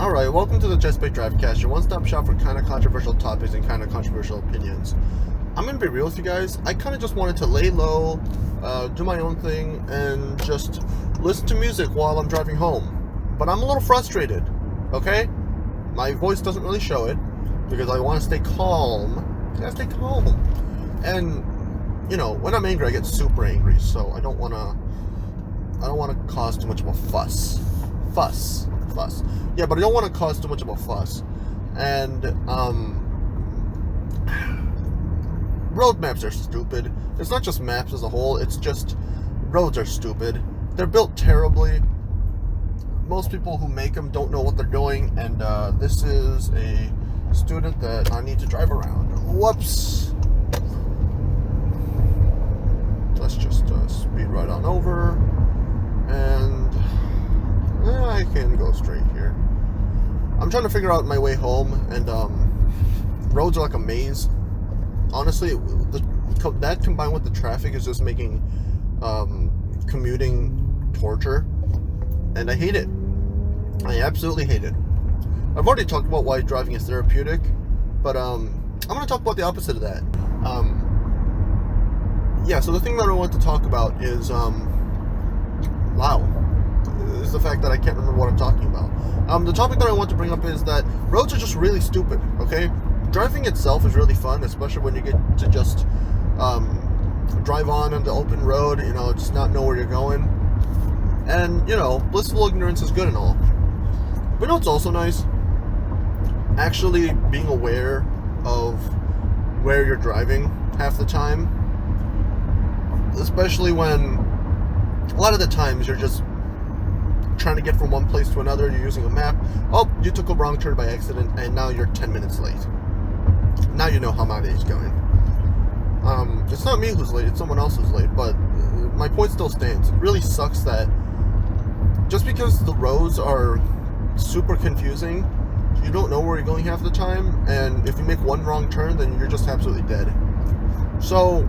Alright, welcome to the Chessbait Drivecast, your one-stop shop for kind of controversial topics and kind of controversial opinions. I'm going to be real with you guys. I kind of just wanted to lay low, do my own thing, and just listen to music while I'm driving home. But I'm a little frustrated, okay? My voice doesn't really show it, because I want to stay calm. I gotta stay calm. And, you know, when I'm angry, I get super angry, so I don't want to cause too much of a fuss. Fuss. Yeah, but I don't want to cause too much of a fuss. And, road maps are stupid. It's not just maps as a whole, it's just roads are stupid. They're built terribly. Most people who make them don't know what they're doing, and this is a student that I need to drive around. Whoops. Let's just speed right on over, and I can go straight here. I'm trying to figure out my way home, and roads are like a maze. Honestly, that combined with the traffic is just making commuting torture, and I hate it. I absolutely hate it. I've already talked about why driving is therapeutic, but I'm going to talk about the opposite of that. Yeah, so the thing that I want to talk about is, is the fact that I can't remember what I'm talking about. The topic that I want to bring up is that roads are just really stupid, okay? Driving itself is really fun, especially when you get to just drive on the open road, you know, just not know where you're going. And, you know, blissful ignorance is good and all. But you know what's also nice? Actually being aware of where you're driving half the time. Especially when a lot of the times you're just trying to get from one place to another, you're using a map. Oh, you took a wrong turn by accident, and now you're 10 minutes late. Now you know how my day's going. It's not me who's late, it's someone else who's late, but my point still stands. It really sucks that just because the roads are super confusing, you don't know where you're going half the time, and if you make one wrong turn, then you're just absolutely dead. So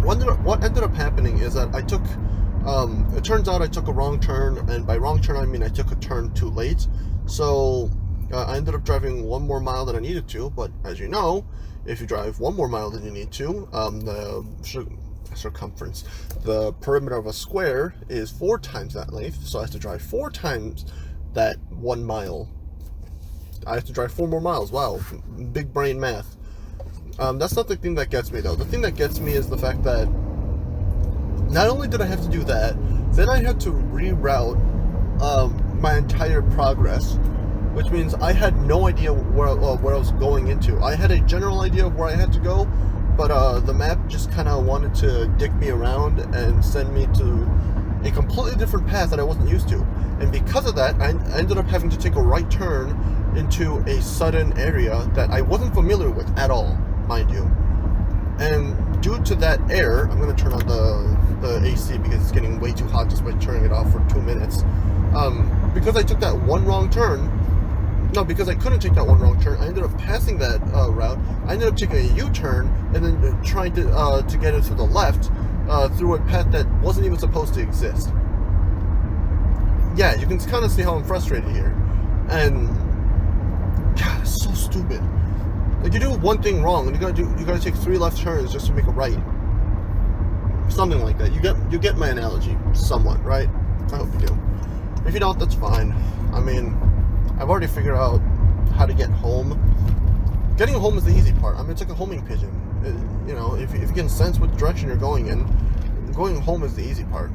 what ended up happening is that I took, it turns out I took a wrong turn, and by wrong turn I mean I took a turn too late. So I ended up driving one more mile than I needed to, but as you know, if you drive one more mile than you need to, the circumference, the perimeter of a square is 4 times that length, so I have to drive 4 times that 1 mile. I have to drive 4 more miles. Wow, big brain math. That's not the thing that gets me, though. The thing that gets me is the fact that not only did I have to do that, then I had to reroute my entire progress, which means I had no idea where I was going into. I had a general idea of where I had to go, but the map just kind of wanted to dick me around and send me to a completely different path that I wasn't used to. And because of that, I ended up having to take a right turn into a sudden area that I wasn't familiar with at all, mind you. And due to that air, I'm going to turn on the AC because it's getting way too hot just by turning it off for 2 minutes. Because I took that one wrong turn, because I couldn't take that one wrong turn, I ended up passing that route. I ended up taking a U-turn and then trying to get it to the left through a path that wasn't even supposed to exist. Yeah, you can kind of see how I'm frustrated here. And God, it's so stupid. Like, you do one thing wrong, and you gotta take 3 left turns just to make a right. Something like that. You get my analogy, somewhat, right? I hope you do. If you don't, that's fine. I mean, I've already figured out how to get home. Getting home is the easy part. I mean, it's like a homing pigeon. You know, if you can sense what direction you're going in, going home is the easy part.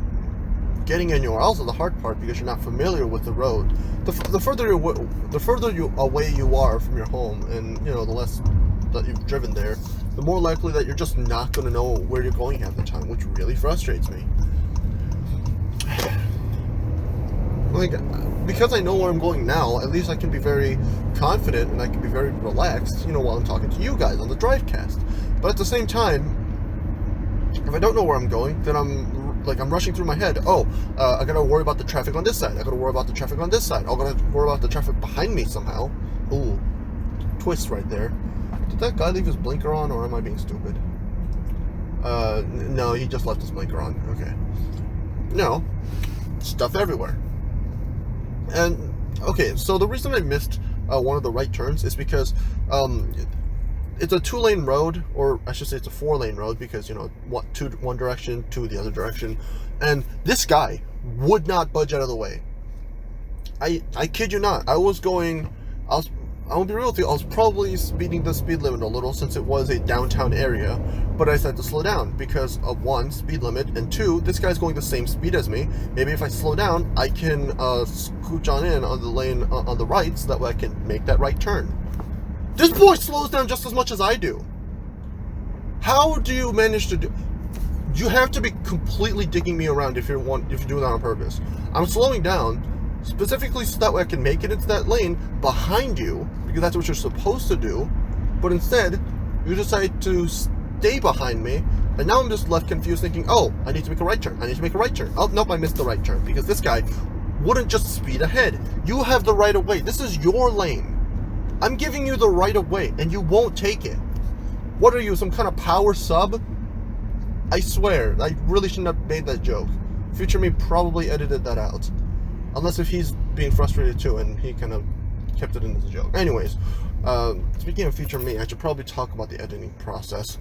Getting anywhere else is the hard part because you're not familiar with the road. The further away you are from your home, and you know, the less that you've driven there, the more likely that you're just not going to know where you're going half the time, which really frustrates me. Like, because I know where I'm going now, at least I can be very confident and I can be very relaxed, you know, while I'm talking to you guys on the Drivecast. But at the same time, if I don't know where I'm going, then I'm rushing through my head. Oh, I gotta worry about the traffic on this side. I gotta worry about the traffic on this side. I gotta worry about the traffic behind me somehow. Ooh, twist right there. Did that guy leave his blinker on, or am I being stupid? No, he just left his blinker on. Okay. No, stuff everywhere. And Okay, so the reason I missed one of the right turns is because it's a 2-lane road, or I should say it's a 4-lane road, because, you know, one direction, two the other direction, and this guy would not budge out of the way. I kid you not. I will be real with you, I was probably speeding the speed limit a little, since it was a downtown area, but I decided to slow down because of, one, speed limit, and two, this guy's going the same speed as me. Maybe if I slow down, I can scooch on in on the lane on the right, so that way I can make that right turn. This boy slows down just as much as I do. How do you manage to do? You have to be completely digging me around if you're doing that on purpose. I'm slowing down specifically so that way I can make it into that lane behind you, because that's what you're supposed to do. But instead, you decide to stay behind me, and now I'm just left confused, thinking, "Oh, I need to make a right turn. I need to make a right turn. Oh nope, I missed the right turn because this guy wouldn't just speed ahead. You have the right of way. This is your lane. I'm giving you the right of way, and you won't take it. What are you, some kind of power sub? I swear, I really shouldn't have made that joke. Future me probably edited that out. Unless if he's being frustrated too, and he kind of kept it in as a joke. Anyways, speaking of future me, I should probably talk about the editing process.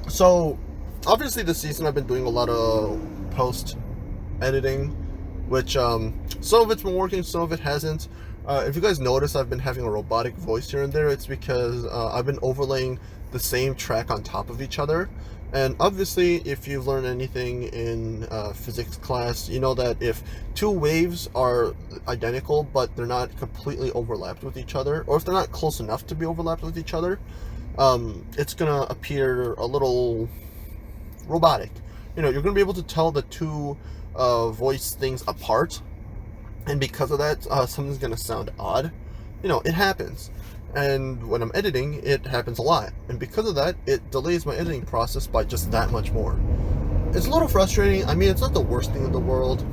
So, obviously this season I've been doing a lot of post-editing, which, some of it's been working, some of it hasn't. If you guys notice, I've been having a robotic voice here and there. It's because I've been overlaying the same track on top of each other. And obviously, if you've learned anything in physics class, you know that if two waves are identical, but they're not completely overlapped with each other, or if they're not close enough to be overlapped with each other, it's going to appear a little robotic. You know, you're going to be able to tell the two voice things apart. And because of that, something's going to sound odd. You know, it happens. And when I'm editing, it happens a lot. And because of that, it delays my editing process by just that much more. It's a little frustrating. I mean, it's not the worst thing in the world.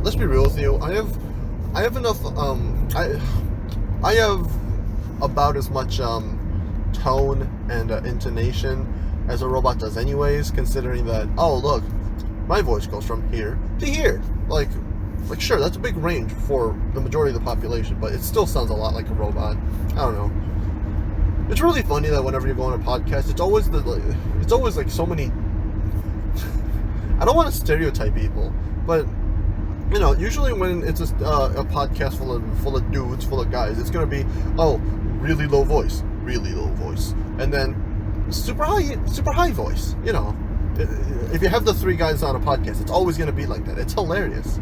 Let's be real with you. I have enough, I have about as much tone and intonation as a robot does anyways, considering that, oh, look, my voice goes from here to here. Like, sure, that's a big range for the majority of the population, but it still sounds a lot like a robot. I don't know. It's really funny that whenever you go on a podcast, it's always like so many. I don't want to stereotype people, but you know, usually when it's a podcast full of dudes, full of guys, it's gonna be, oh, really low voice, and then super high voice. You know, if you have the three guys on a podcast, it's always gonna be like that. It's hilarious.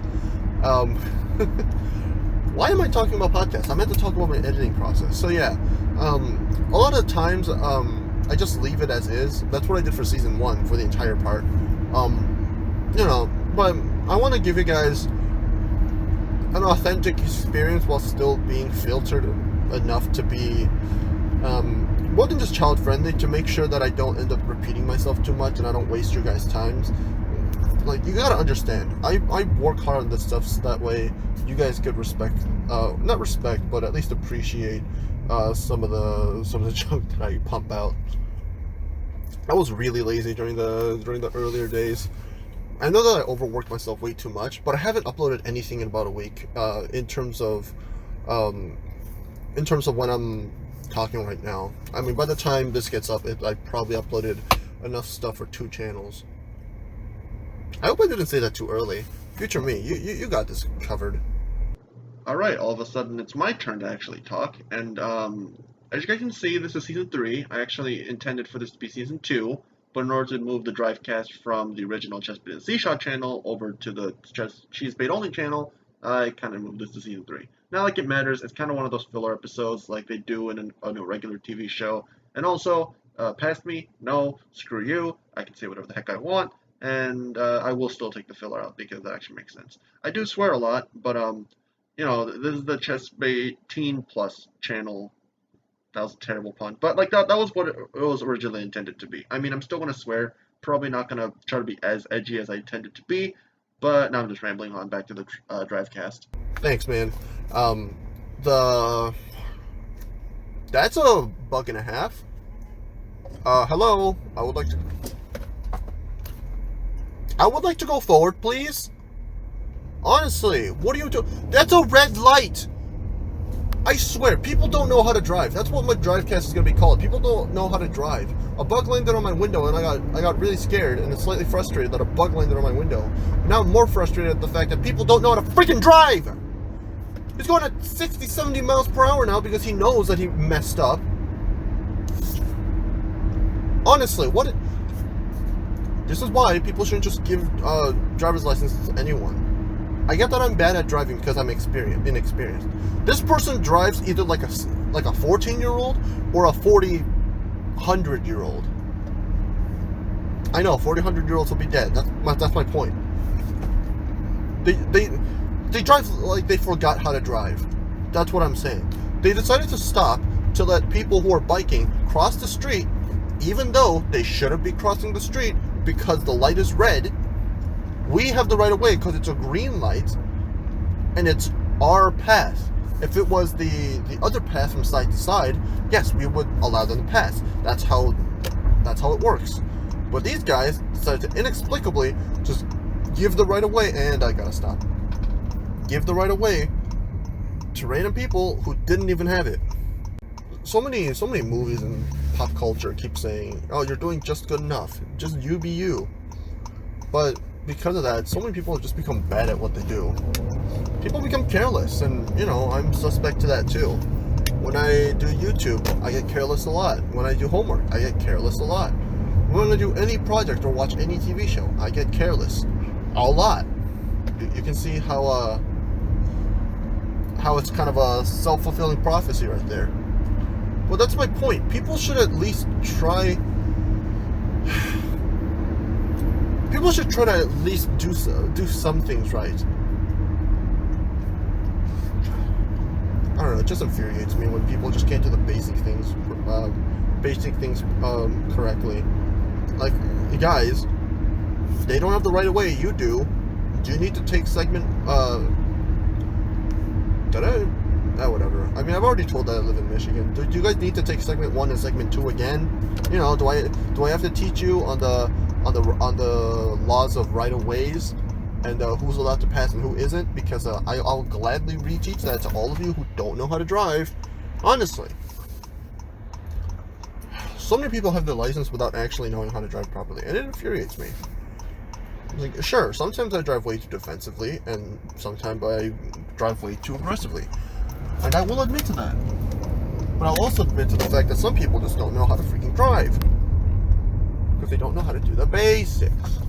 Why am I talking about podcasts? I meant to talk about my editing process. So yeah, a lot of times I just leave it as is. That's what I did for season 1 for the entire part. You know, but I want to give you guys an authentic experience while still being filtered enough to be more than just child friendly, to make sure that I don't end up repeating myself too much and I don't waste your guys' times. Like, you gotta understand, I work hard on this stuff so that way you guys could not respect, but at least appreciate some of the junk that I pump out. I was really lazy during the earlier days. I know that I overworked myself way too much, but I haven't uploaded anything in about a week. In terms of when I'm talking right now. I mean, by the time this gets up, I probably uploaded enough stuff for 2 channels. I hope I didn't say that too early. Future me, you got this covered. Alright, all of a sudden it's my turn to actually talk, and as you guys can see, this is season 3. I actually intended for this to be season 2, but in order to move the Drivecast from the original Chessbait and C-Shot channel over to the Cheesebait only channel, I kind of moved this to season 3. Not like it matters, it's kind of one of those filler episodes like they do in a regular TV show. And also, past me, no, screw you, I can say whatever the heck I want. And I will still take the filler out because that actually makes sense. I do swear a lot, but you know, this is the Chessbait Teen Plus channel. That was a terrible pun, but like that was what it was originally intended to be. I mean, I'm still gonna swear, probably not gonna try to be as edgy as I intended to be, but now I'm just rambling on. Back to the Drivecast. Thanks, man. That's a bug and a half. Hello. I would like to go forward, please. Honestly, what are you doing? That's a red light. I swear, people don't know how to drive. That's what my Drivecast is going to be called. People don't know how to drive. A bug landed on my window, and I got really scared and slightly frustrated that a bug landed on my window. Now I'm more frustrated at the fact that people don't know how to freaking drive. He's going at 60, 70 miles per hour now because he knows that he messed up. Honestly, this is why people shouldn't just give driver's licenses to anyone. I get that I'm bad at driving because I'm inexperienced. This person drives either like a 14-year-old or a 100-year-old. I know 100-year-olds will be dead. That's my point. They drive like they forgot how to drive. That's what I'm saying. They decided to stop to let people who are biking cross the street, even though they shouldn't be crossing the street because the light is red. We have the right of way because it's a green light, and it's our path. If it was the other path from side to side, yes, we would allow them to pass. That's how it works. But these guys decided to inexplicably just give the right of way, and I gotta stop. Give the right of way to random people who didn't even have it. So many movies and pop culture keep saying, "Oh, you're doing just good enough. Just you be you." But because of that, so many people have just become bad at what they do. People become careless, and I'm suspect to that too. When I do YouTube, I get careless a lot. When I do homework, I get careless a lot. When I do any project or watch any TV show, I get careless a lot. You can see how it's kind of a self-fulfilling prophecy right there. Well, that's my point. People should at least try. People should try to at least do some things right. I don't know. It just infuriates me when people just can't do the basic things correctly. Like, you guys, they don't have the right of way. You do. Do you need to take segment? Whatever. I mean, I've already told that I live in Michigan. Do you guys need to take segment 1 and segment 2 again? Do I have to teach you on the laws of right of ways and who's allowed to pass and who isn't? Because I'll gladly reteach that to all of you who don't know how to drive. Honestly, so many people have their license without actually knowing how to drive properly, and it infuriates me. Like, sure, sometimes I drive way too defensively, and sometimes I drive way too aggressively. And I will admit to that. But I'll also admit to the fact that some people just don't know how to freaking drive. Because they don't know how to do the basics.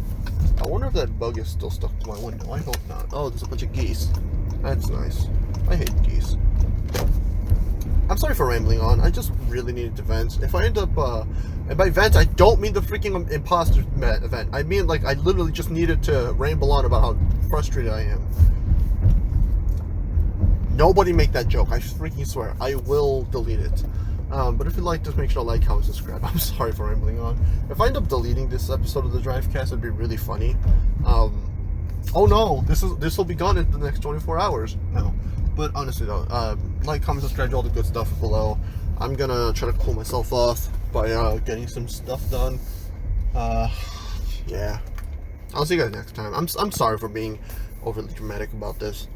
I wonder if that bug is still stuck to my window. I hope not. Oh, there's a bunch of geese. That's nice. I hate geese. I'm sorry for rambling on. I just really needed to vent. If I end up, and by vent, I don't mean the freaking imposter event. I mean, like, I literally just needed to ramble on about how frustrated I am. Nobody make that joke. I freaking swear. I will delete it. But if you like, just make sure to like, comment, subscribe. I'm sorry for rambling on. If I end up deleting this episode of the Drivecast, it'd be really funny. Oh no, this will be gone in the next 24 hours. No. But honestly though, like, comment, subscribe to all the good stuff below. I'm gonna try to cool myself off by getting some stuff done. Yeah. I'll see you guys next time. I'm sorry for being overly dramatic about this.